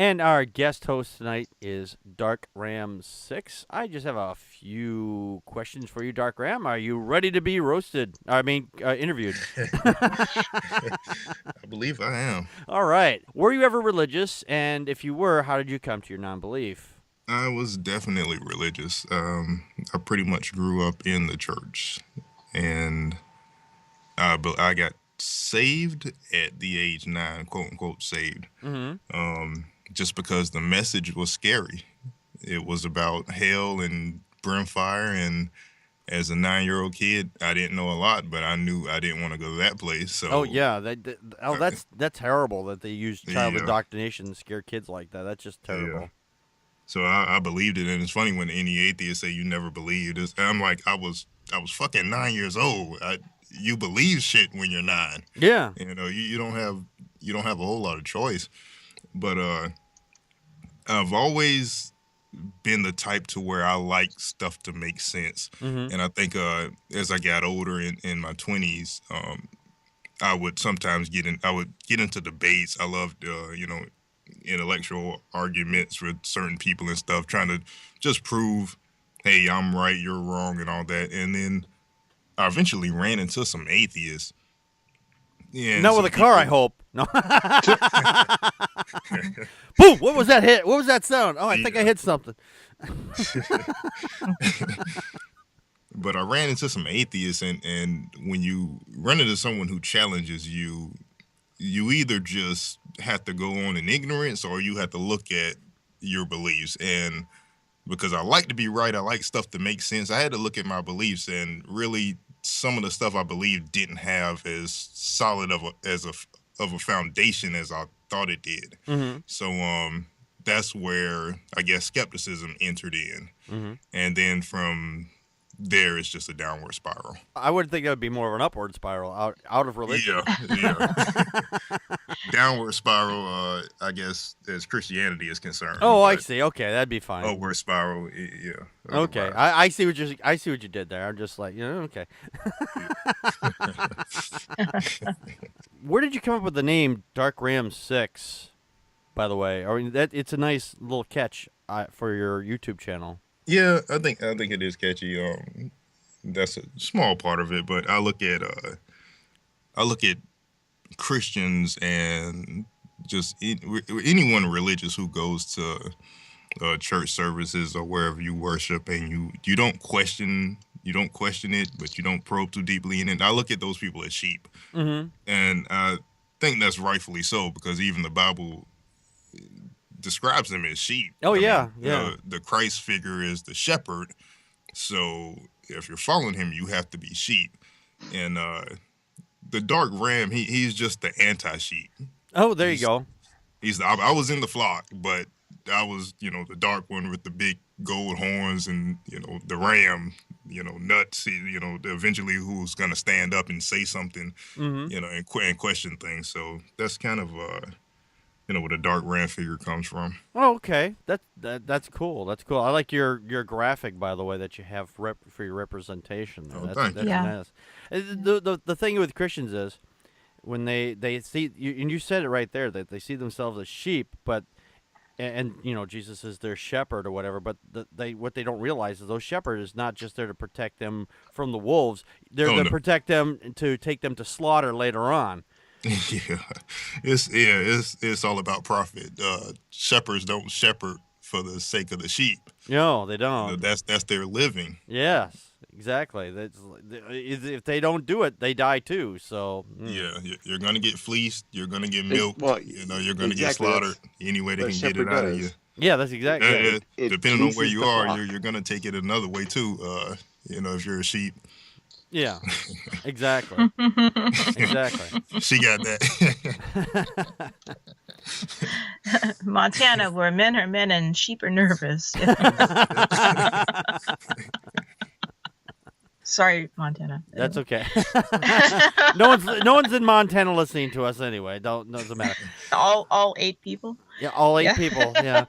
And our guest host tonight is Dark Ram 6. I just have a few questions for you, Dark Ram. Are you ready to be roasted? Interviewed. I believe I am. All right. Were you ever religious? And if you were, how did you come to your non-belief? I was definitely religious. I pretty much grew up in the church, and but I got saved at the age 9, quote unquote saved, Mm-hmm. just because the message was scary. It was about hell and brimfire, and as a 9-year-old kid, I didn't know a lot, but I knew I didn't want to go to that place. Oh So, yeah, that's terrible that they use child yeah, indoctrination to scare kids like that. That's just yeah. terrible. So I believed it, and it's funny when any atheist say you never believed. I'm like, I was fucking 9 years old. You believe shit when you're 9. Yeah. You don't have a whole lot of choice. But I've always been the type to where I like stuff to make sense. Mm-hmm. And I think as I got older in my 20s, I would sometimes I would get into debates. I loved intellectual arguments with certain people and stuff, trying to just prove, hey, I'm right, you're wrong, and all that. And then I eventually ran into some atheists. Yeah, and Not with some a car, I people. hope. No. Boom! What was that hit? What was that sound? Oh, I think I Yeah. hit something. But I ran into some atheists, and when you run into someone who challenges you, you either just have to go on in ignorance or you have to look at your beliefs. And because I like to be right, I like stuff to make sense, I had to look at my beliefs, and really some of the stuff I believed didn't have as solid of a foundation as I thought it did. Mm-hmm. So that's where I guess skepticism entered in. Mm-hmm. And then from there it's just a downward spiral. I would think that would be more of an upward spiral out of religion. Yeah, yeah. Downward spiral, I guess, as Christianity is concerned, Oh, I but see. Okay, that'd be fine. upward spiral, yeah. Okay, Otherwise, I see what you did there. I'm just like, okay. Where did you come up with the name Dark Ram 6? By the way, I mean that it's a nice little catch for your YouTube channel. yeah, I think it is catchy. That's a small part of it, but I look at Christians and just anyone religious who goes to church services or wherever you worship, and you don't question it, but you don't probe too deeply in it. I look at those people as sheep, Mm-hmm. and I think that's rightfully so, because even the Bible describes them as sheep. Oh I yeah, mean, yeah. the Christ figure is the shepherd, so if you're following him, you have to be sheep. And the dark ram, he's just the anti-sheep. Oh, there you He's go. I was in the flock, but I was, the dark one with the big gold horns, and the ram, nuts. Eventually who's gonna stand up and say something, Mm-hmm. and question things. So that's kind of where the dark ram figure comes from. Oh, okay. That's cool. That's cool. I like your graphic, by the way, that you have for your representation there. Oh, That's thank that's you. Yeah. nice. The thing with Christians is when they see you, and you said it right there, that they see themselves as sheep, but and Jesus is their shepherd or whatever, but what they don't realize is those shepherds is not just there to protect them from the wolves. They're Oh to no. protect them, to take them to slaughter later on. Yeah, it's all about profit. Shepherds don't shepherd for the sake of the sheep. No, they don't. That's their living. Yes, exactly. If they don't do it, they die too. So, Yeah, you're gonna get fleeced. You're gonna get It, milked. well, You're gonna get exactly. slaughtered That's any way they what a can get it shepherd out of you. does. yeah, that's exactly. Uh, Yeah. Yeah, uh, it Depending on where fleeces you the are, flock. you're gonna take it another way too. If you're a sheep, Yeah, exactly. Exactly. she got that. Montana, where men are men and sheep are nervous. Sorry, Montana. That's okay. No one's in Montana listening to us anyway. Doesn't matter. all 8 people. Yeah, all 8 Yeah. people. Yeah.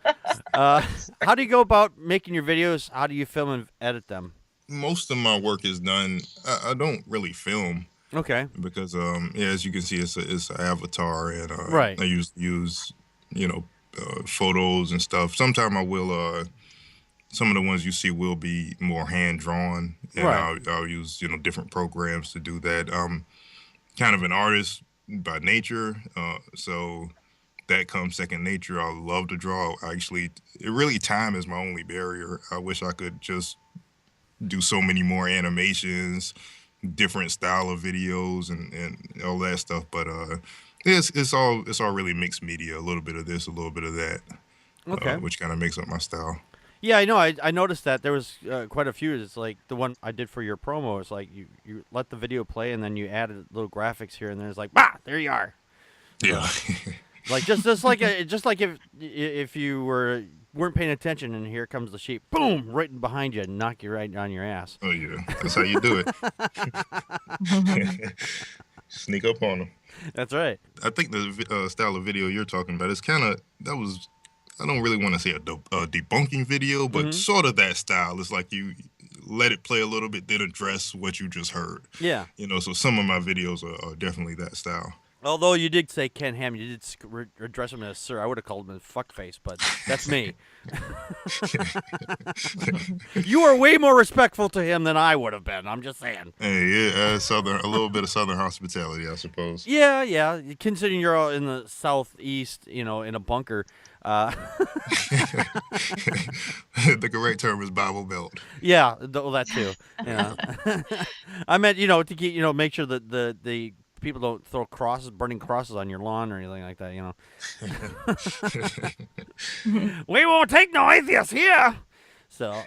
How do you go about making your videos? How do you film and edit them? Most of my work is done. I don't really film Okay. because yeah, as you can see, it's an avatar, and Right. I use photos and stuff. Sometimes I will. Some of the ones you see will be more hand drawn, and Right. I'll use different programs to do that. Kind of an artist by nature, so that comes second nature. I love to draw. Time is my only barrier. I wish I could just do so many more animations, different style of videos, and all that stuff. But it's all really mixed media. A little bit of this, a little bit of that, Okay. which kind of makes up my style. Yeah, I know. I noticed that there was quite a few. It's like the one I did for your promo. It's like you let the video play and then you added little graphics here and there. It's like, bah, there you are. Yeah. Like just like if you weren't paying attention and here comes the sheep, boom, right behind you and knock you right on your ass. Oh yeah, that's how you do it. Sneak up on them. That's right. I think the style of video you're talking about is kind of that was. I don't really want to say a debunking video, but sort of that style. It's like you let it play a little bit, then address what you just heard. Yeah. So some of my videos are definitely that style. Although you did say Ken Ham, you did address him as sir. I would have called him a fuckface, but that's me. You are way more respectful to him than I would have been. I'm just saying. Hey, yeah, a little bit of southern hospitality, I suppose. Yeah. Considering you're all in the southeast, in a bunker. The correct term is Bible Belt. Yeah, that too. Yeah. I meant, to keep, make sure that the people don't throw burning crosses on your lawn or anything like that. We won't take no atheists here. So.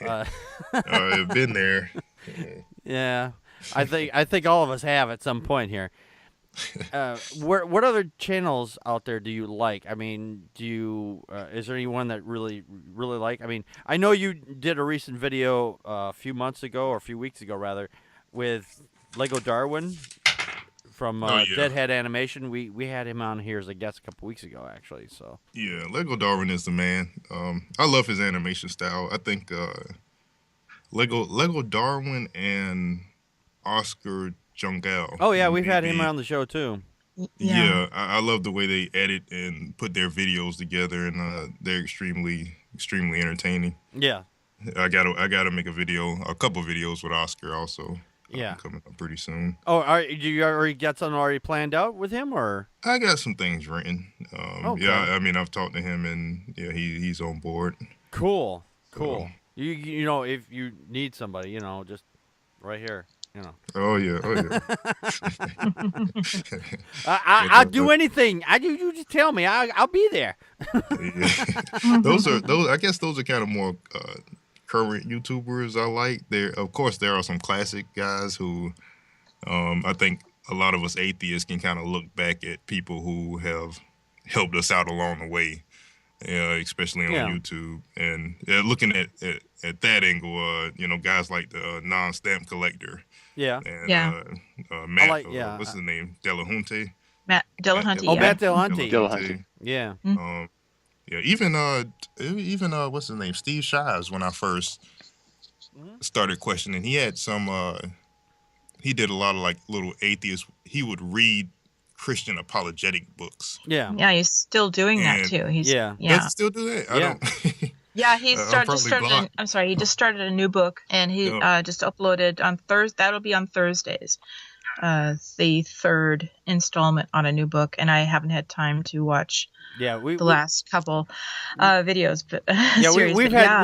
I've been there. Yeah, I think all of us have at some point here. What other channels out there do you like? I mean, is there anyone that really like? I mean, I know you did a recent video a few months ago, or a few weeks ago rather, with Lego Darwin from Deadhead Animation. We had him on here as a guest a couple weeks ago, actually. So yeah, Lego Darwin is the man. I love his animation style. I think Lego Darwin and Oscar Jungal. Oh yeah, we've had him on the show too. Yeah, I love the way they edit and put their videos together, and they're extremely entertaining. Yeah, I gotta make a couple videos with Oscar also. Yeah, coming up pretty soon. Oh, do you already got something already planned out with him, or? I got some things written. Okay. Yeah, I mean I've talked to him, and yeah, he's on board. Cool. You if you need somebody, just right here. Oh yeah. I'll do anything. You just tell me. I'll be there. Yeah. Those I guess those are kind of more current YouTubers I like. Of course there are some classic guys who I think a lot of us atheists can kind of look back at people who have helped us out along the way. Especially on YouTube, and looking at that angle, guys like the non-stamp collector. Yeah. And, Matt, what's his name? Delahunty. Matt Delahunty. Oh, Matt Delahunty. Yeah. Yeah. Even what's his name? Steve Shives. When I first started questioning, he had some. He did a lot of like little atheists. He would read Christian apologetic books. Yeah, he's still doing that too. Does he still do that? I don't. Yeah, he just started a new book, and he just uploaded on Thursday. That'll be on Thursdays, the third installment on a new book, and I haven't had time to watch. Yeah, the last couple videos, but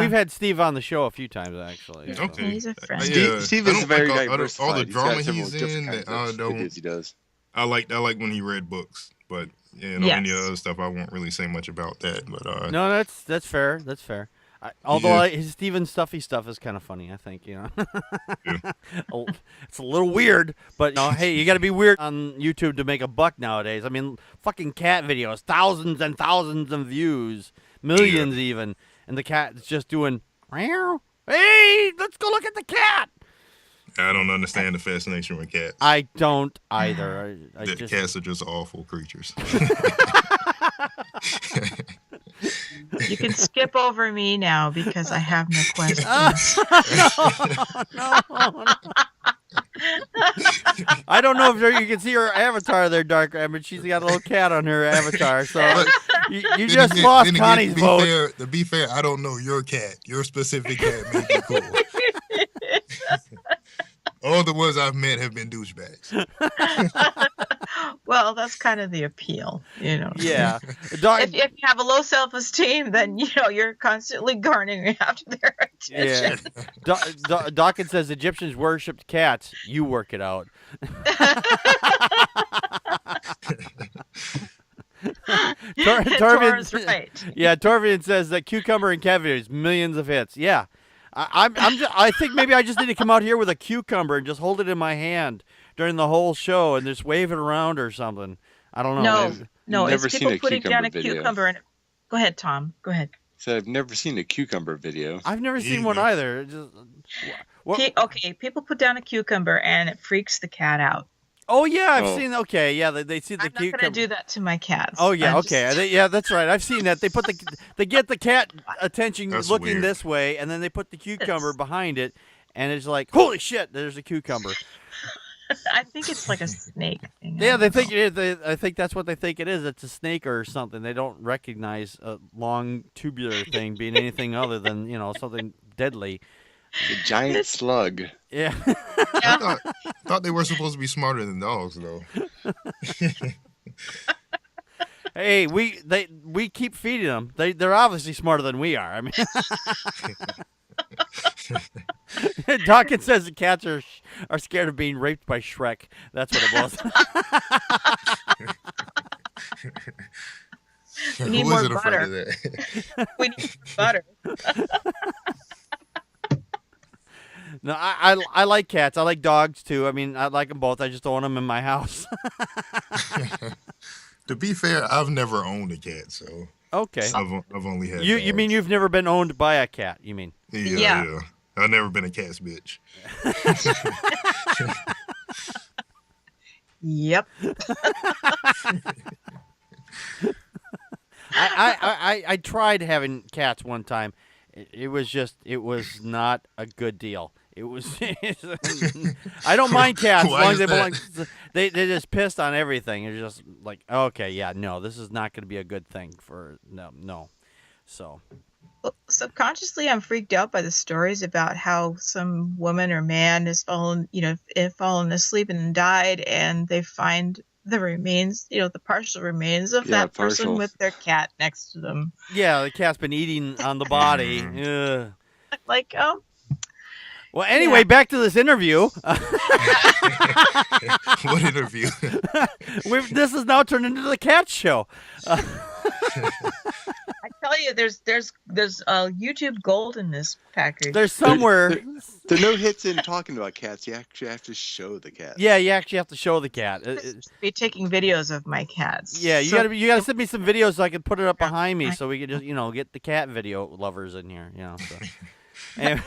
we've had Steve on the show a few times actually. So. Okay, he's a friend. Steve is very diversified. All the drama he's in, videos he does. I like when he read books, but any other stuff I won't really say much about that. But no, that's fair. That's fair. Although his Steven Stuffy stuff is kind of funny, I think It's a little weird, but hey, you got to be weird on YouTube to make a buck nowadays. I mean, fucking cat videos, thousands and thousands of views, millions even, and the cat is just doing, hey, let's go look at the cat. I don't understand the fascination with cats. I don't either. Cats are just awful creatures. You can skip over me now because I have no questions. No. I don't know if you can see her avatar there, Dark. I mean, she's got a little cat on her avatar. So You just lost Connie's vote. To be fair, I don't know your cat. Your specific cat may be cool. All the ones I've met have been douchebags. Well, that's kind of the appeal, Yeah. If you have a low self-esteem, then you're constantly garnering after their attention. Yeah. Dawkins says Egyptians worshipped cats. You work it out. Torvin's right. Yeah, Torvin says that cucumber and caviar is millions of hits. Yeah. I think maybe I just need to come out here with a cucumber and just hold it in my hand during the whole show and just wave it around or something. I don't know. No, it's people putting down a cucumber and go ahead, Tom. Go ahead. So I've never seen a cucumber video. I've never seen one either. Okay, people put down a cucumber and it freaks the cat out. Oh yeah, I've seen. Okay, yeah, they see the cucumber. I'm not gonna do that to my cats. Oh yeah, okay, yeah, that's right. I've seen that. They get the cat attention That's looking weird. this way, and then they put the cucumber behind it, and it's like, holy shit, there's a cucumber. I think it's like a snake thing. Yeah, they think it is. I think that's what they think it is. It's a snake or something. They don't recognize a long tubular thing being anything other than something deadly. A giant slug. Yeah. I thought they were supposed to be smarter than dogs, though. Hey, we keep feeding them. They're obviously smarter than we are. I mean, Dawkins says the cats are scared of being raped by Shrek. That's what it was. We need more butter. We need butter. No, I like cats. I like dogs too. I mean, I like them both. I just don't want them in my house. To be fair, I've never owned a cat, so okay. I've only had. You dogs. mean you've never been owned by a cat? You mean? Yeah. I've never been a cat's bitch. Yep. I tried having cats one time. It was not a good deal. It was. I don't mind cats as long as they belong. They just pissed on everything. It's just like, okay, yeah, no, this is not going to be a good thing for no. So. Well, subconsciously, I'm freaked out by the stories about how some woman or man has fallen asleep and died, and they find the remains, the partial remains of that person with their cat next to them. Yeah, the cat's been eating on the body. Ugh. Like, well, anyway, back to this interview. What interview? This has now turned into the cat show. I tell you, there's YouTube gold in this package. There's somewhere. There are no hits in talking about cats. You actually have to show the cat. Yeah, you actually have to show the cat. Be taking videos of my cats. Yeah, you gotta send me some videos so I can put it up behind me, so we can just get the cat video lovers in here. So. Anyway.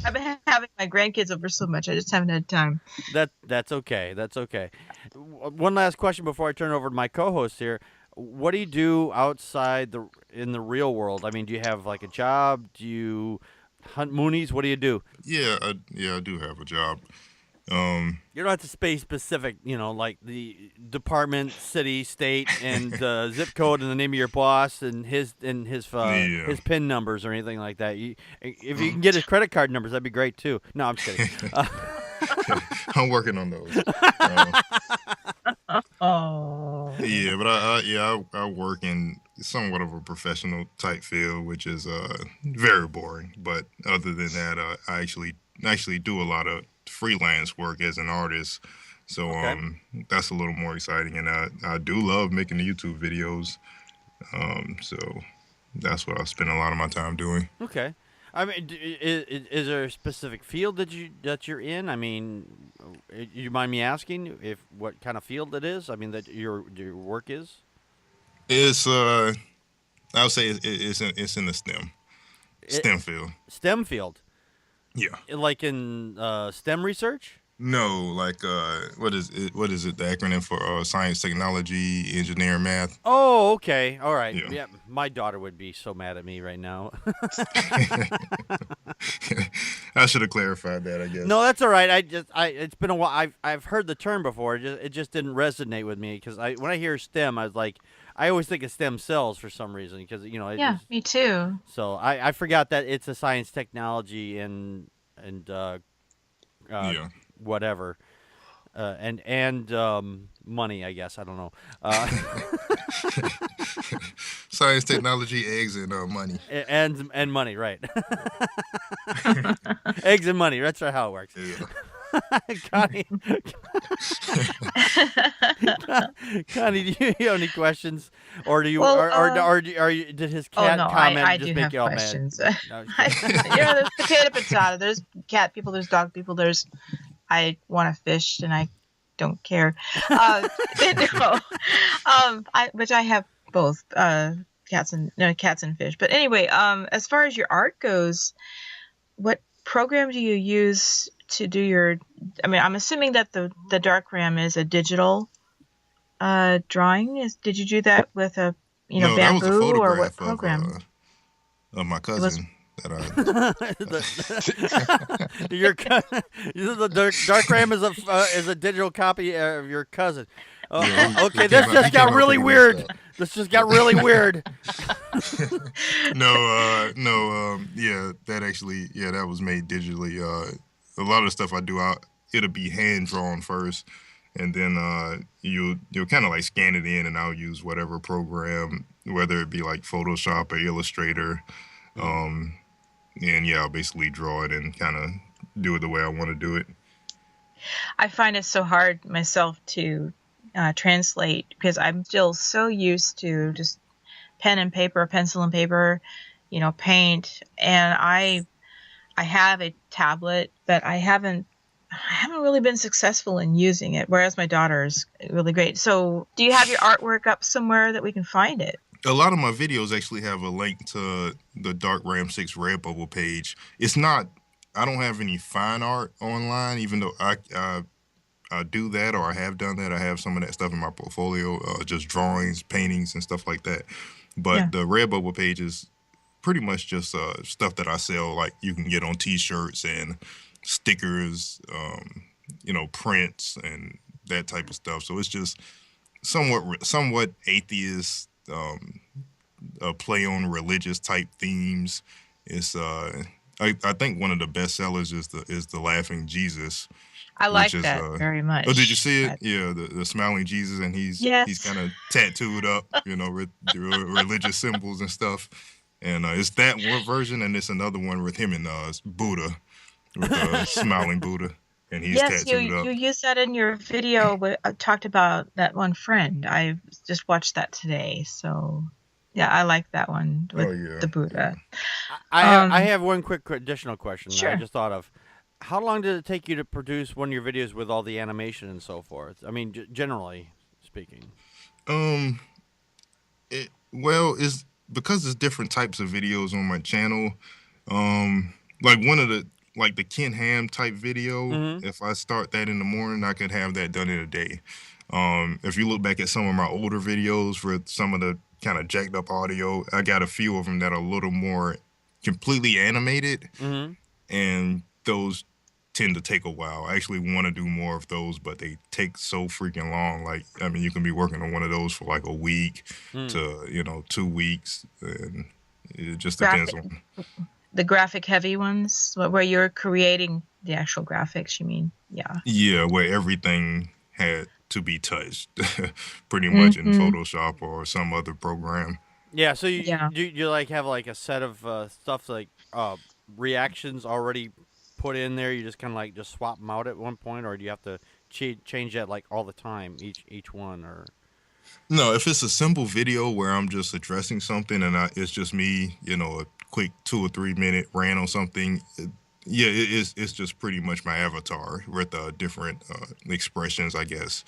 I've been having my grandkids over so much, I just haven't had time. That's okay. That's okay. One last question before I turn over to my co-host here. What do you do outside in the real world? I mean, do you have like a job? Do you hunt moonies? What do you do? Yeah, I do have a job. You don't have to stay specific, like the department, city, state, and zip code, and the name of your boss, and his PIN numbers or anything like that. If you can get his credit card numbers, that'd be great too. No, I'm just kidding. I'm working on those. Oh. Yeah, but I work in somewhat of a professional type field, which is very boring. But other than that, I actually do a lot of freelance work as an artist, so that's a little more exciting, and I do love making the YouTube videos, so that's what I spend a lot of my time doing. Okay. I mean, is there a specific field that you're in? I mean, you mind me asking what kind of field it is? I mean, that your work is. It's I would say it's in the STEM field. STEM field. Yeah. Like in STEM research? No, like what is it? What is it? The acronym for science, technology, engineering, math. Oh, okay. All right. Yeah. Yeah, my daughter would be so mad at me right now. I should have clarified that, I No, guess. that's all right. It's been a while. I've heard the term before. It just didn't resonate with me because when I hear STEM, I was like, I always think of stem cells for some reason because it Yeah, just me too. so I forgot that it's a science, technology, and uh, Yeah. whatever, and money. I guess I don't know. Science, technology, eggs, and money. And money, right? Eggs and money. That's how it works. Yeah. Connie, Connie, do you have any questions, or do you, Well, are you? Did his oh cat no, comment I just do make have you all questions. mad? No, I'm just kidding. There's potato. There's cat people. There's dog people. I want to fish and I don't care. No, which I have both cats and fish. But anyway, as far as your art goes, what program do you use to do your? I mean, I'm assuming that the darkram is a digital drawing. Did you do that with a No, that was a bamboo or what photograph program? of my It was. cousin that I. The dark ram is a digital copy of your cousin. Yeah, Okay, he this came out- just he came got out really pretty weird. messed up. This just got really weird. No, yeah, that actually, yeah, that was made digitally. A lot of the stuff I do, it'll be hand drawn first, and then you'll kind of like scan it in, and I'll use whatever program, whether it be like Photoshop or Illustrator, um, and yeah, I'll basically draw it and kind of do it the way I want to do it. I find it so hard myself to translate because I'm still so used to just pen and paper, pencil and paper, paint. And I have a tablet, but I haven't really been successful in using it. Whereas my daughter is really great. So, do you have your artwork up somewhere that we can find it? A lot of my videos actually have a link to the Dark Ram 6 Redbubble page. It's not, I don't have any fine art online, even though I do that, or I have done that. I have some of that stuff in my portfolio, just drawings, paintings, and stuff like that. Yeah. But the Redbubble page is pretty much just stuff that I sell, like you can get on T-shirts and stickers, prints and that type of stuff. So it's just somewhat atheist, a play on religious type themes. It's I think one of the best sellers is the Laughing Jesus. I like Which is, that very much. Oh, did you see it? But- Yeah, the smiling Jesus, and he's Yes. kind of tattooed up, religious symbols and stuff. And it's that one version, and it's another one with him and Buddha, with the smiling Buddha, and he's Yes, tattooed up. you used that in your video. Talked about that one friend. I just watched that today. So, yeah, I like that one with the Buddha. I have one quick additional question that I Sure. just thought of. How long did it take you to produce one of your videos with all the animation and so forth? I mean, generally speaking. It's because there's different types of videos on my channel. Like one of the Ken Ham type video. Mhm. If I start that in the morning, I could have that done in a day. If you look back at some of my older videos with some of the kind of jacked up audio, I got a few of them that are a little more completely animated, Mm-hmm. and those tend to take a while. I actually want to do more of those, but they take so freaking long. Like, I mean, you can be working on one of those for like a week to 2 weeks, and it just depends on The graphic heavy ones, where you're creating the actual graphics. You mean? Yeah. Yeah, where everything had to be touched, pretty much in Photoshop or some other program. Yeah. So Yeah. you like have like a set of stuff like reactions already put in there? You just kind of like just swap them out at one point, or do you have to change that like all the time, each one, or? No, if it's a simple video where I'm just addressing something and it's just me, a quick 2 or 3 minute rant on something, it's just pretty much my avatar with different expressions, I guess.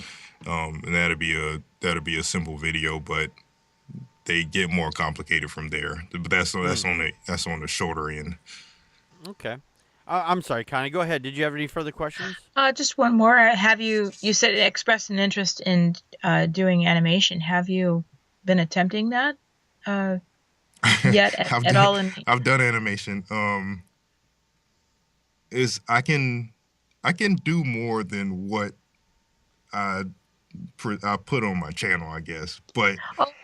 And that'll be a simple video, but they get more complicated from there. But that's on the shorter end. Okay. I'm sorry, Connie. Go ahead. Did you have any further questions? Just one more. You said expressed an interest in doing animation. Have you been attempting that yet at all? I've done animation. Is I can do more than what I put on my channel, I guess. But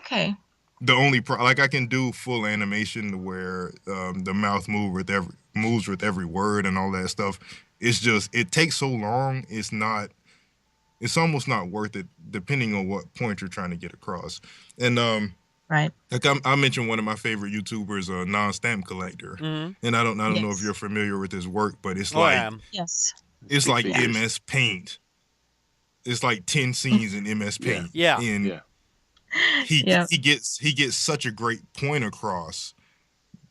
okay. The only like I can do full animation where the mouth moves with every word and all that stuff. It's just it takes so long. It's almost not worth it, depending on what point you're trying to get across. And right. Like I mentioned, one of my favorite YouTubers, a non-stamp collector, and I don't know if you're familiar with his work, but it's yes, it's like MS Paint. It's like 10 scenes in MS Paint. And he gets such a great point across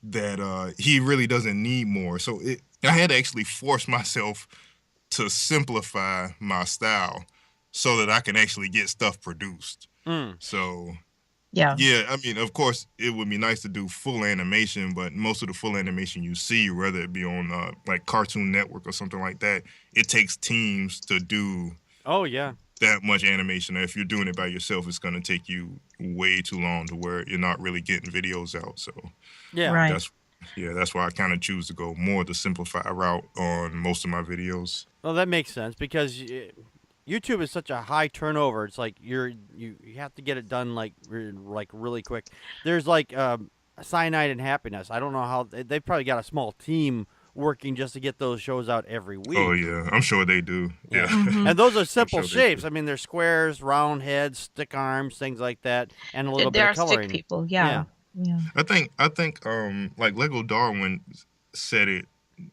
that he really doesn't need more. So I had to actually force myself to simplify my style so that I can actually get stuff produced. So I mean, of course, it would be nice to do full animation, but most of the full animation you see, whether it be on like Cartoon Network or something like that, it takes teams to do. Oh yeah. That much animation. If you're doing it by yourself, it's going to take you way too long to where you're not really getting videos out. So that's why I kind of choose to go more the simplified route on most of my videos. Well, that makes sense because YouTube is such a high turnover. It's like you have to get it done like really quick. There's like Cyanide and Happiness. I don't know how they've probably got a small team working just to get those shows out every week. Oh yeah, I'm sure they do. Yeah, and those are simple shapes. I mean, they're squares, round heads, stick arms, things like that, and a little bit of coloring. Stick people, yeah. I think like Lego Darwin said it.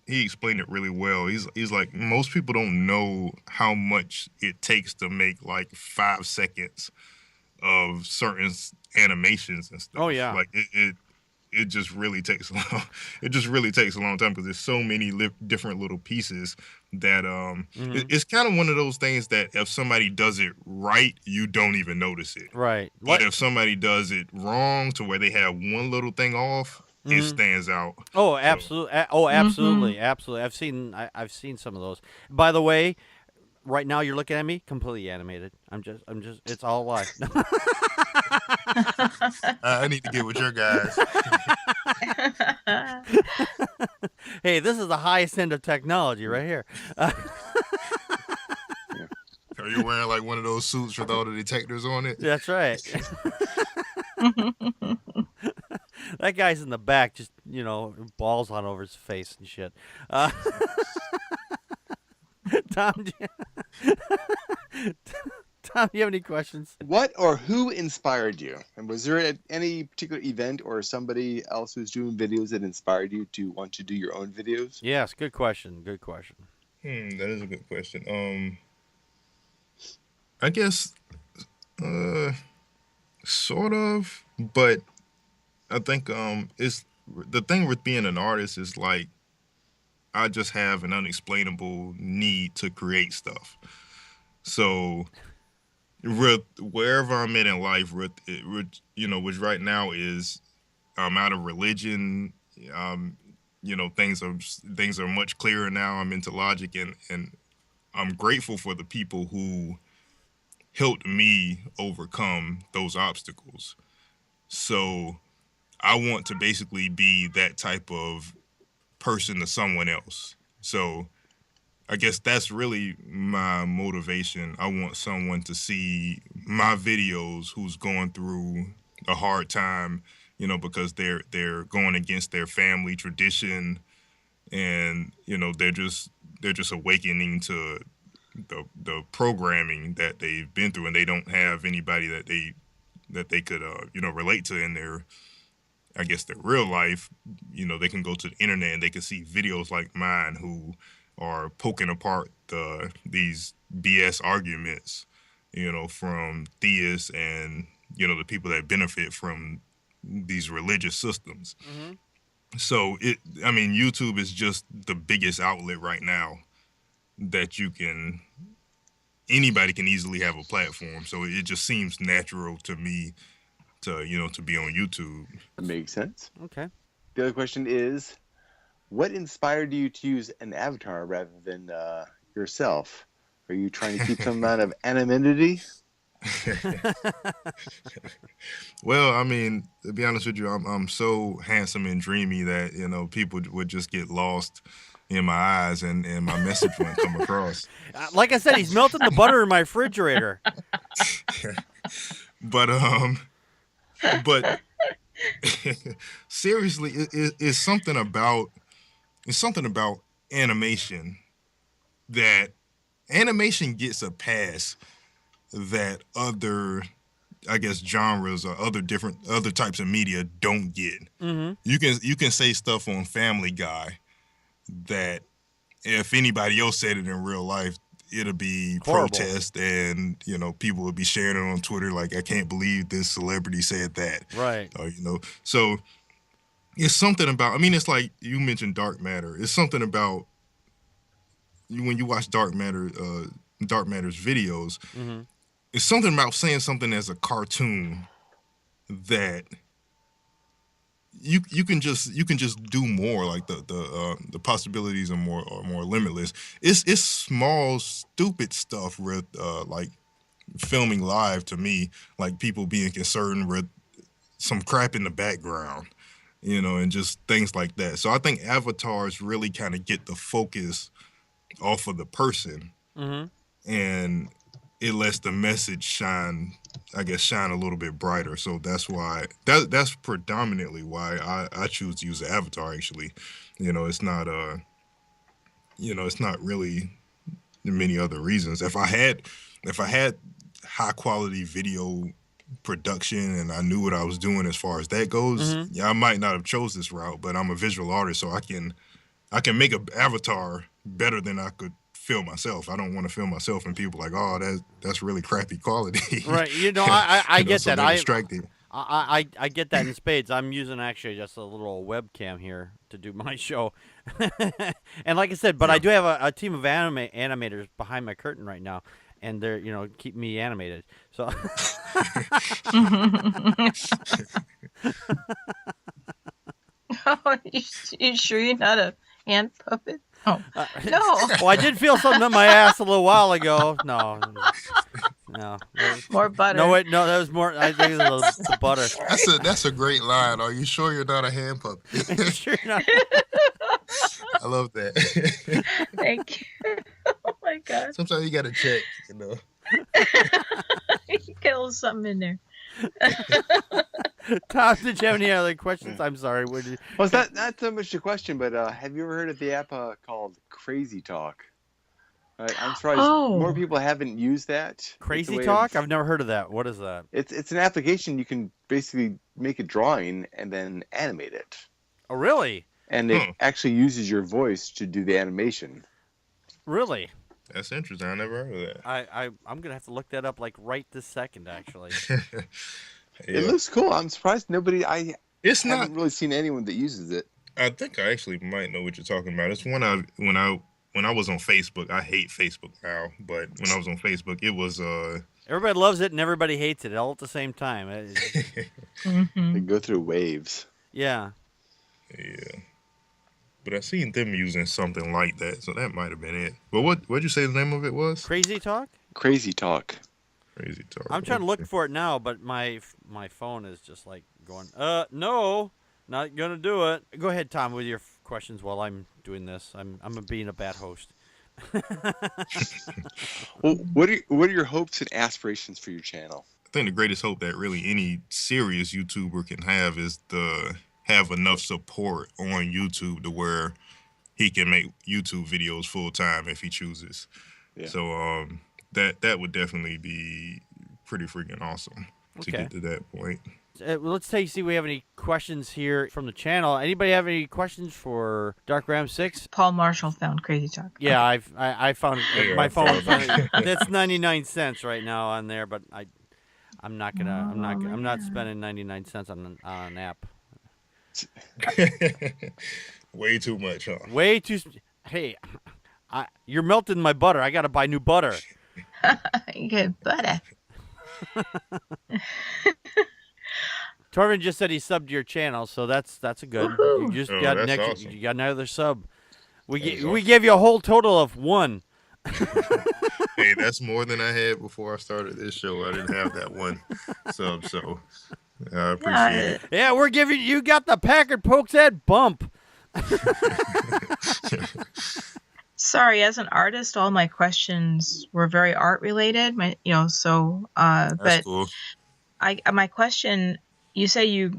He explained it really well. He's like, most people don't know how much it takes to make like 5 seconds of certain animations and stuff. Oh yeah, like it just really takes a long. It just really takes a long time because there's so many different little pieces that it's kind of one of those things that if somebody does it right, you don't even notice it. Right. But if somebody does it wrong to where they have one little thing off, it stands out. Oh, absolutely. Absolutely. I've seen some of those. By the way, right now you're looking at me completely animated. I'm just it's all live. I need to get with your guys. Hey, this is the highest end of technology right here. Are you wearing like one of those suits with all the detectors on it? That's right. That guy's in the back, just balls on over his face and shit. Tom, Tom, do you have any questions? What or who inspired you? And was there any particular event or somebody else who's doing videos that inspired you to want to do your own videos? Yes, good question. Good question. That is a good question. I guess, sort of, but I think it's the thing with being an artist is like I just have an unexplainable need to create stuff. So wherever I'm in life, which right now is I'm out of religion. Things are much clearer now. I'm into logic, and I'm grateful for the people who helped me overcome those obstacles. So I want to basically be that type of person to someone else. So I guess that's really my motivation. I want someone to see my videos who's going through a hard time, because they're going against their family tradition, and they're just awakening to the programming that they've been through, and they don't have anybody that they could relate to in their, I guess, their real life. They can go to the internet and they can see videos like mine who are poking apart these BS arguments, from theists and the people that benefit from these religious systems. So YouTube is just the biggest outlet right now that anybody can easily have a platform. So it just seems natural to me to be on YouTube. That makes sense. Okay. The other question is, What inspired you to use an avatar rather than yourself? Are you trying to keep some amount of anonymity? Well, I mean, to be honest with you, I'm so handsome and dreamy that, you know, people would just get lost in my eyes, and my message wouldn't come across. Like I said, he's melting the butter in my refrigerator. But seriously, it's something about animation that animation gets a pass that other, I guess, genres or other types of media don't get. Mm-hmm. You can say stuff on Family Guy that if anybody else said it in real life, it'll be horrible. Protest, and, you know, people would be sharing it on Twitter like, I can't believe this celebrity said that. Right. You know, so it's something about, I mean, it's like you mentioned Dark Matter. It's something about when you watch Dark Matter's videos, mm-hmm. It's something about saying something as a cartoon that you can just do more. Like the possibilities are more limitless. It's small stupid stuff with like filming live, to me, like people being concerned with some crap in the background, you know, and just things like that. So I think avatars really kind of get the focus off of the person, Mm-hmm. and it lets the message shine a little bit brighter. So that's why that's predominantly why I choose to use the avatar. Actually, you know, it's not really many other reasons. If I had high quality video production and I knew what I was doing as far as that goes, Mm-hmm. yeah, I might not have chose this route. But I'm a visual artist, so I can make an avatar better than I could film myself. I don't want to film myself and people like, oh, that's really crappy quality. Right. You know, I get so that. they're distracted. I get that in spades. I'm using actually just a little webcam here to do my show. And like I said, but I do have a team of animators behind my curtain right now, and they're, you know, keep me animated. So Oh, you sure you're not a hand puppet? Oh, no. Well, I did feel something in my ass a little while ago. No. More butter. No, wait, no, that was more. I think it was the butter. That's a great line. Are you sure you're not a hand puppet? Sure not. I love that. Thank you. Oh my God. Sometimes you gotta check, you know. You get a little something in there. Tom, did you have any other questions? I'm sorry. Well, it's not so much a question, but have you ever heard of the app called Crazy Talk? I'm surprised more people haven't used that. Crazy Talk? I've never heard of that. What is that? It's an application. You can basically make a drawing and then animate it. Oh, really? And it actually uses your voice to do the animation. Really? That's interesting. I never heard of that. I'm gonna have to look that up like right this second, actually. Yeah. It looks cool. I'm surprised haven't really seen anyone that uses it. I think I actually might know what you're talking about. It's when I was on Facebook. I hate Facebook now, but when I was on Facebook, it was everybody loves it and everybody hates it all at the same time. They go through waves. Yeah. Yeah. But I seen them using something like that, so that might have been it. But what'd you say the name of it was? Crazy Talk? Crazy Talk. Crazy Talk. I'm trying to look for it now, but my phone is just like going, no, not gonna do it. Go ahead, Tom, with your questions while I'm doing this. I'm being a bad host. Well, what are your hopes and aspirations for your channel? I think the greatest hope that really any serious YouTuber can have is to have enough support on YouTube to where he can make YouTube videos full time if he chooses. Yeah. So that would definitely be pretty freaking awesome to get to that point. Let's see if we have any questions here from the channel. Anybody have any questions for Dark Ram 6? Paul Marshall found Crazy Talk. Yeah, I found my phone. That's 99 cents right now on there, but I'm not spending 99 cents on an app. Way too much, huh? Way too. Hey, you're melting my butter. I got to buy new butter. You get butter. Torvin just said he subbed to your channel, so that's a good. Woohoo. You just Oh, got that's awesome. You got another sub. We awesome. gave you a whole total of 1. Hey, that's more than I had before I started this show. I didn't have that one sub, so I appreciate it. Yeah, we're giving you got the Packard Pokes Head bump. Sorry, as an artist, all my questions were very art related. That's But cool. my question, you say you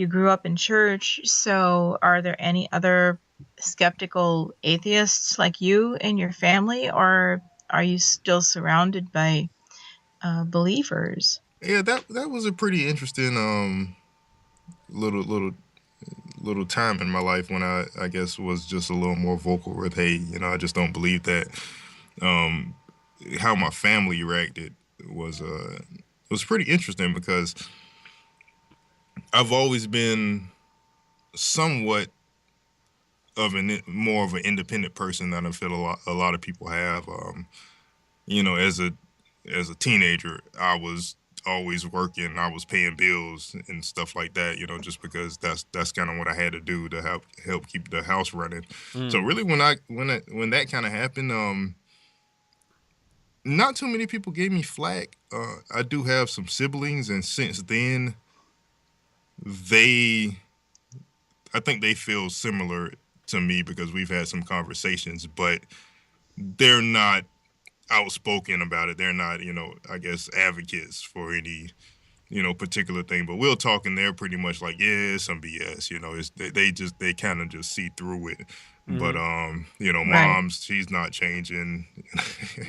grew up in church, so are there any other skeptical atheists like you in your family, or are you still surrounded by believers? Yeah, that was a pretty interesting little time in my life when I guess was just a little more vocal with, hey, I just don't believe that. How my family reacted was pretty interesting because I've always been somewhat of more of an independent person than I feel a lot of people have. As a teenager, I was always working. I was paying bills and stuff like that. Just because that's kind of what I had to do to help keep the house running. So really, when that kind of happened, not too many people gave me flack. I do have some siblings, and since then, I think they feel similar to me because we've had some conversations, but they're not outspoken about it. They're not, I guess, advocates for any, particular thing. But we'll talk, and they're pretty much like, yeah, it's some BS. They kind of just see through it. But Right. Mom's, she's not changing.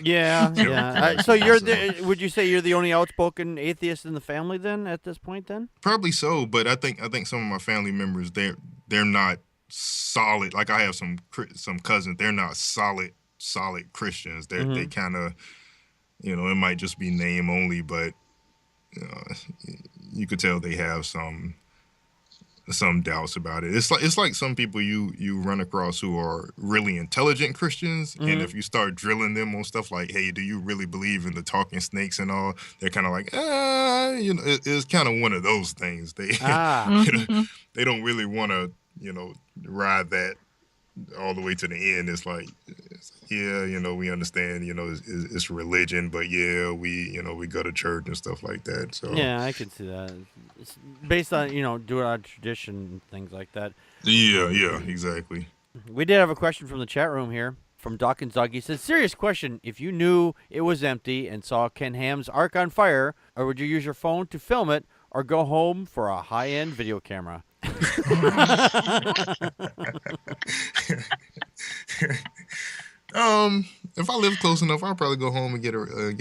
Yeah, yeah. So would you say you're the only outspoken atheist in the family then at this point then? Probably so, but I think some of my family members, they're not solid. Like I have some cousins, they're not solid Christians. They kind of, it might just be name only, but you could tell they have some doubts about it. It's like some people you run across who are really intelligent Christians, and if you start drilling them on stuff like, hey, do you really believe in the talking snakes and all? They're kind of like, it's kind of one of those things. They they don't really want to ride that all the way to the end. It's like yeah, we understand, it's religion, but yeah, we go to church and stuff like that. So yeah, I can see that. It's based on doing our tradition and things like that. Yeah, exactly. We did have a question from the chat room here from Dawkins Dog. He said, serious question, if you knew it was empty and saw Ken Ham's Ark on fire, or would you use your phone to film it or go home for a high-end video camera? If I live close enough, I'll probably go home and get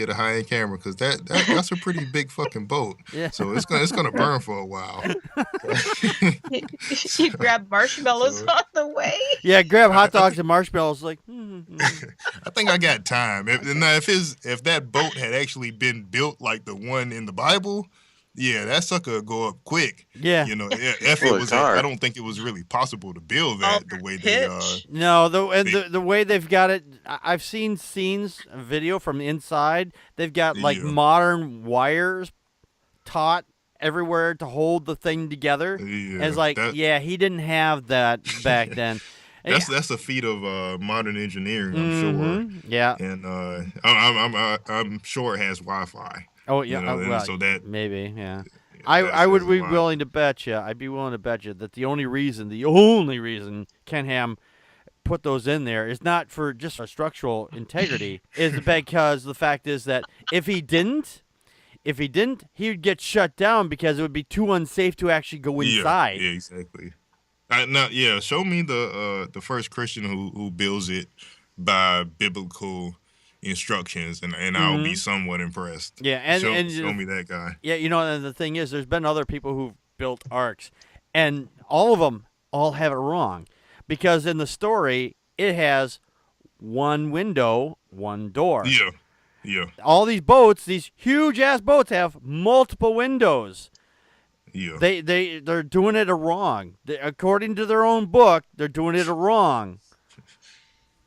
a high end camera because that's a pretty big fucking boat. Yeah. So it's gonna burn for a while. You grab marshmallows on the way. Yeah, grab hot dogs and marshmallows. Like, I think I got time. If that boat had actually been built like the one in the Bible, yeah, that sucker would go up quick. Yeah. I don't think it was really possible to build that the way they. No, the way they've got it. I've seen video from inside. They've got like modern wires taut everywhere to hold the thing together. Yeah, and it's like, he didn't have that back then. That's a feat of modern engineering, I'm sure. Yeah, and I'm sure it has Wi-Fi. Oh yeah, so that maybe I would be willing to bet you. I'd be willing to bet you that the only reason Ken Ham put those in there is not for just a structural integrity, is because the fact is that if he didn't, he would get shut down because it would be too unsafe to actually go inside. Yeah, exactly. Show me the first Christian who builds it by biblical instructions, and I'll be somewhat impressed. Yeah, and show me that guy. Yeah, and the thing is, there's been other people who've built arcs, and all of them have it wrong, because in the story it has one window, one door. Yeah. All these boats, these huge ass boats, have multiple windows. Yeah. They're doing it wrong. According to their own book, they're doing it wrong.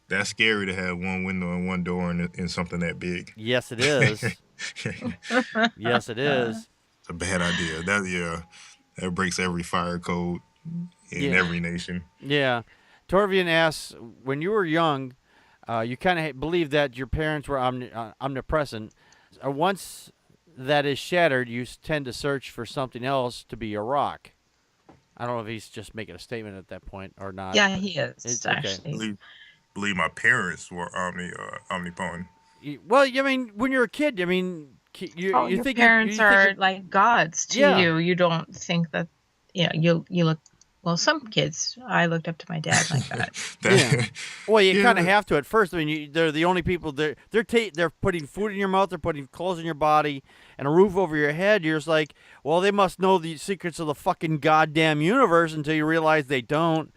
That's scary to have one window and one door in something that big. Yes, it is. Yes, it is. It's a bad idea. that breaks every fire code in Yeah. every nation. Yeah. Torvian asks, when you were young, you kind of believed that your parents were omnipresent. Once that is shattered, you tend to search for something else to be a rock. I don't know if he's just making a statement at that point or not. Yeah, he is Okay. actually. Believe my parents were omnipotent. Well, I mean, when you're a kid, I mean, you Your think parents are like gods to Yeah. you. You don't think that, you look. Well, some kids, I looked up to my dad like that. Yeah. Well, you Yeah. kind of have to at first. I mean, they're the only people. They're putting food in your mouth. They're putting clothes in your body and a roof over your head. You're just like, well, they must know the secrets of the fucking goddamn universe until you realize they don't.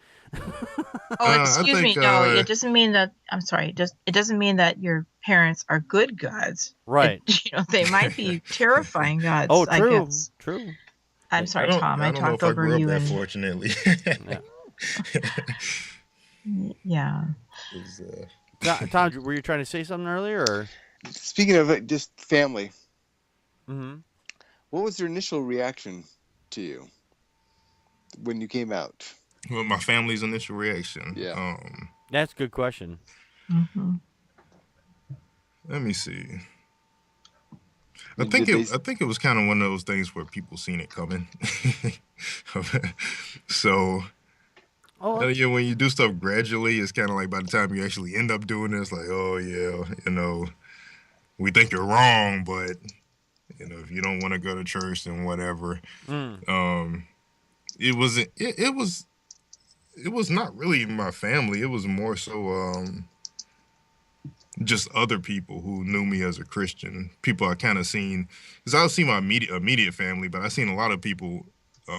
Oh, excuse me. No, it doesn't mean that. I'm sorry. It doesn't mean that your parents are good gods. Right. They might be terrifying gods. Oh, true. I guess. True. I'm sorry, Tom. I talked over you. Fortunately. Yeah. Tom, were you trying to say something earlier? Or? Speaking of just family, Mm-hmm. what was their initial reaction to you when you came out? Well, my family's initial reaction. Yeah. That's a good question. Mm-hmm. Let me see. I think it was kind of one of those things where people seen it coming. So, when you do stuff gradually, it's kind of like by the time you actually end up doing it, it's like, oh yeah, we think you're wrong, but if you don't want to go to church, then whatever. It was not really my family. It was more so just other people who knew me as a Christian. People I kind of seen, because I see my immediate family, but I seen a lot of people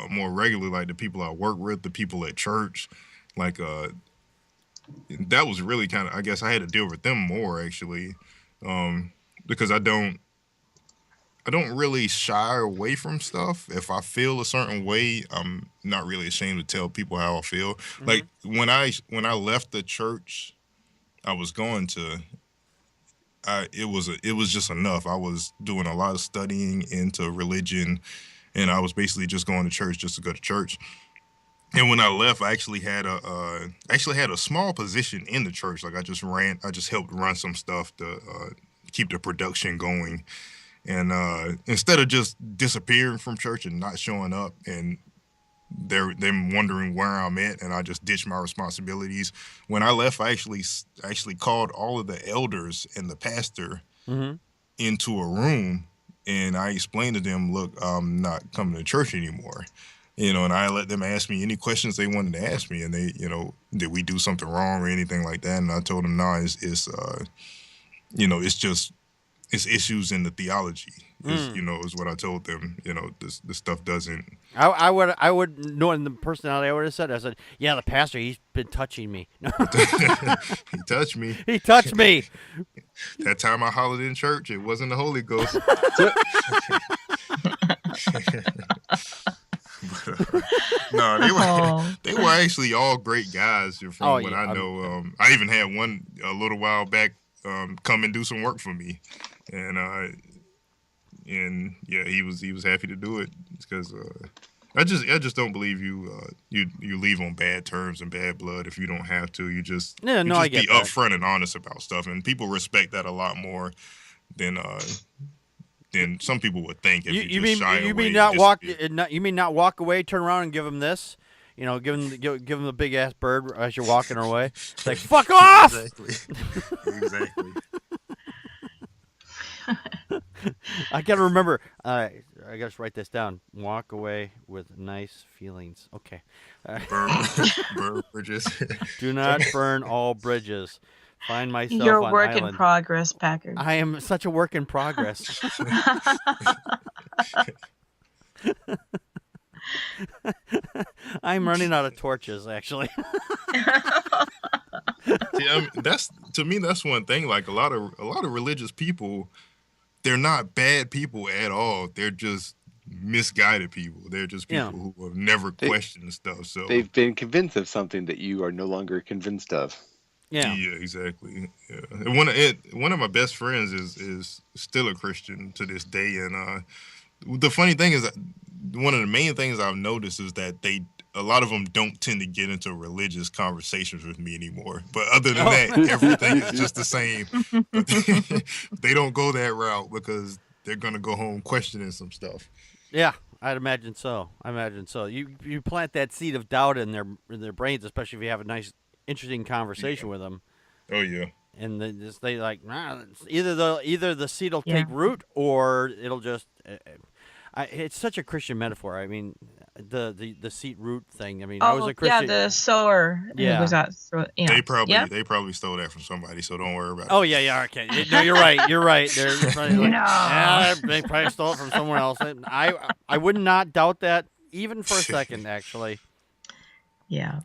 more regularly, like the people I work with, the people at church. Like that was really kind of, I guess I had to deal with them more actually, because I don't really shy away from stuff. If I feel a certain way, I'm not really ashamed to tell people how I feel. Mm-hmm. Like when I left the church I was going to, it was just enough. I was doing a lot of studying into religion, and I was basically just going to church just to go to church. And when I left, I actually had a small position in the church. Like I just helped run some stuff to keep the production going. And instead of just disappearing from church and not showing up, and them wondering where I'm at, and I just ditched my responsibilities. When I left, I actually called all of the elders and the pastor into a room, and I explained to them, look, I'm not coming to church anymore. And I let them ask me any questions they wanted to ask me, and they, did we do something wrong or anything like that? And I told them, no, it's issues in the theology. Is what I told them. This stuff doesn't. I would knowing the personality. I would have said. I said, yeah, the pastor. He's been touching me. He touched me. He touched me. That time I hollered in church, it wasn't the Holy Ghost. No, they were actually all great guys. From what I know, I even had one a little while back come and do some work for me, and yeah, he was happy to do it because I just don't believe you leave on bad terms and bad blood if you don't have to. You just be upfront and honest about stuff, and people respect that a lot more than some people would think. If you mean not walk away, turn around and give them this. Give them the big ass bird as you're walking away. It's like, fuck off. Exactly. I gotta remember. I gotta write this down. Walk away with nice feelings. Okay. Burn bridges. Do not burn all bridges. Find myself You're on a work island. in progress, Packard. I am such a work in progress. I'm running out of torches, actually. Yeah, that's one thing. Like a lot of religious people, they're not bad people at all. They're just misguided people. They're just people who have never questioned stuff. So they've been convinced of something that you are no longer convinced of. Yeah, exactly. Yeah. And one of my best friends is still a Christian to this day, and the funny thing is that one of the main things I've noticed is that a lot of them don't tend to get into religious conversations with me anymore. But other than that, everything is just the same. But they don't go that route because they're gonna go home questioning some stuff. Yeah, I'd imagine so. You plant that seed of doubt in their brains, especially if you have a nice, interesting conversation with them. Oh yeah. And they like either the seed will take root or it'll just. It's such a Christian metaphor. I mean, the seed root thing. I mean, I was a Christian. Yeah, the sower. Yeah. Was out through, They probably stole that from somebody, so don't worry about it. Oh yeah, okay. No, you're right. They're probably like, they probably stole it from somewhere else. I would not doubt that even for a second, actually. Yeah.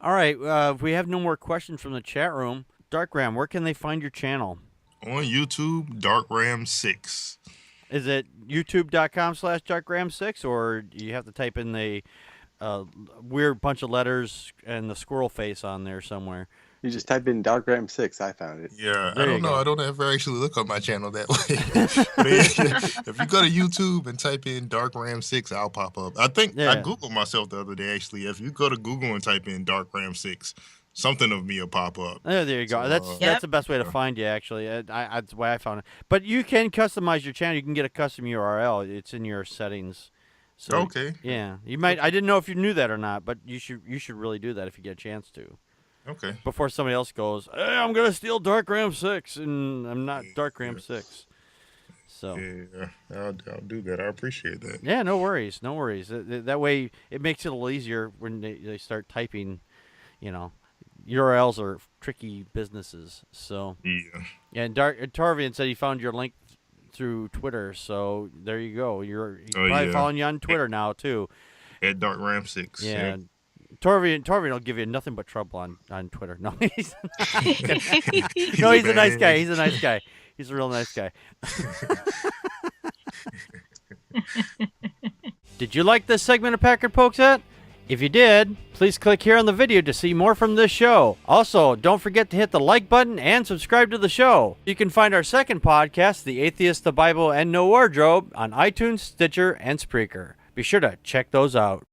All right. If we have no more questions from the chat room, Dark Ram, where can they find your channel? On YouTube, DarkRam6. Is it youtube.com/DarkRam6, or do you have to type in the weird bunch of letters and the squirrel face on there somewhere? You just type in DarkRam6. I found it. Yeah, I don't know. I don't ever actually look on my channel that way. But if you go to YouTube and type in DarkRam6, I'll pop up. I think I Googled myself the other day, actually. If you go to Google and type in DarkRam6, something of me will pop up. Oh, there you go. So, that's the best way to find you, actually. That's the way I found it. But you can customize your channel. You can get a custom URL. It's in your settings. So, okay. Yeah, you might. I didn't know if you knew that or not, but you should really do that if you get a chance to. Okay. Before somebody else goes, hey, I'm gonna steal DarkRam6, and I'm not DarkRam6. So yeah, I'll do that. I appreciate that. Yeah, no worries. That way, it makes it a little easier when they start typing. URLs are tricky businesses, so yeah. And Tarvian said he found your link through Twitter, so there you go. He's probably following you on Twitter now too. At DarkRam6. Yeah. Torvian will give you nothing but trouble on Twitter. No, he's a nice guy. He's a nice guy. He's a real nice guy. Did you like this segment of Packard Pokes At? If you did, please click here on the video to see more from this show. Also, don't forget to hit the like button and subscribe to the show. You can find our second podcast, The Atheist, the Bible, and No Wardrobe, on iTunes, Stitcher, and Spreaker. Be sure to check those out.